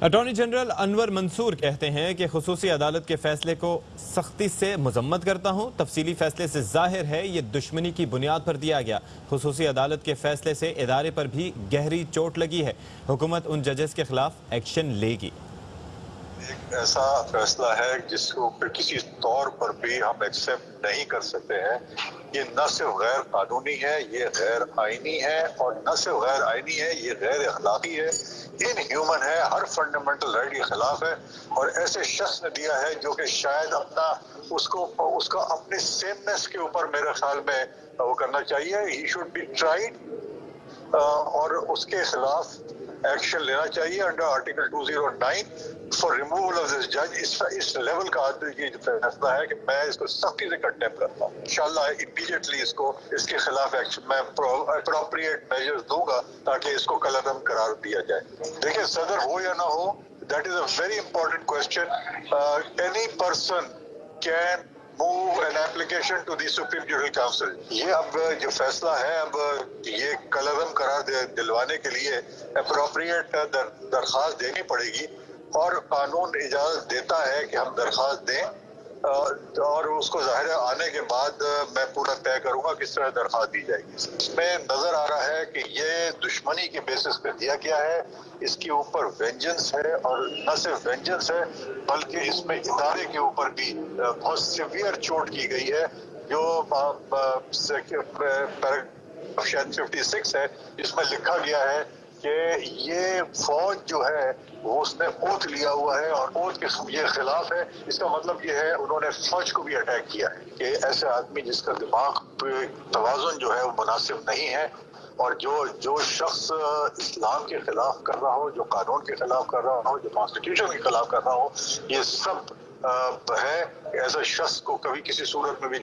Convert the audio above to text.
Attorney general انور منصور کہتے ہیں کہ خصوصی عدالت کے فیصلے کو سختی سے مذمت کرتا ہوں۔ تفصیلی فیصلے سے ظاہر ہے یہ دشمنی کی بنیاد پر دیا گیا۔ خصوصی عدالت کے فیصلے سے ادارے پر بھی گہری چوٹ لگی ہے۔ حکومت ان ججز کے خلاف ایکشن لے گی۔ ایک ایسا فیصلہ ہے جس کو کسی طور پر بھی ہم ایکسیپٹ نہیں کر سکتے ہیں۔ یہ نہ صرف غیر قانونی ہے، یہ غیر آئینی ہے، اور نہ صرف غیر آئینی ہے، یہ غیر اخلاقی ہے، ان ہیومن ہے، ہر فنڈامنٹل رائٹ کے خلاف ہے، اور ایسے شخص نے دیا ہے جو کہ شاید اس کا اپنے سیمنس کے اوپر میرے خیال میں وہ کرنا چاہیے۔ ہی شوڈ بی ٹرائیڈ، اور اس کے خلاف ایکشن لینا چاہیے under article 209 for removal of this جج۔ اس لیول کا یہ فیصلہ ہے کہ میں اس کو سختی سے کنڈیم کرتا ہوں۔ انشاءاللہ امیڈیٹلی اس کے خلاف ایکشن میں اپروپریٹ میجرز دوں گا تاکہ اس کو کالعدم قرار دیا جائے۔ دیکھیں، صدر ہو یا نہ ہو، that is a very important question. Any person can move an application to the Supreme Judicial Council۔ یہ اب جو فیصلہ ہے، اب یہ کالعدم قرار دلوانے کے لیے اپروپریٹ درخواست دینی پڑے گی، اور قانون اجازت دیتا ہے کہ ہم درخواست دیں، اور اس کو ظاہر آنے کے بعد میں پورا طے کروں گا کس طرح درخواست دی جائے گی۔ اس میں نظر آ رہا ہے کہ یہ دشمنی کے بیسس پہ دیا گیا ہے، اس کے اوپر وینجنس ہے، اور نہ صرف وینجنس ہے بلکہ اس میں ادارے کے اوپر بھی بہت سیویئر چوٹ کی گئی ہے، جو پیراگراف شاید 56 ہے، جس میں لکھا گیا ہے کہ یہ فوج جو ہے وہ اس نے اوتھ لیا ہوا ہے، اور اوتھ کے یہ خلاف ہے۔ اس کا مطلب یہ ہے انہوں نے فوج کو بھی اٹیک کیا ہے کہ ایسے آدمی جس کا دماغ پہ توازن جو ہے وہ مناسب نہیں ہے، اور جو شخص اسلام کے خلاف کر رہا ہو، جو قانون کے خلاف کر رہا ہو، جو کانسٹیٹیوشن کے خلاف کر رہا ہو، یہ سب ہے۔ ایسے شخص کو کبھی کسی صورت میں بھی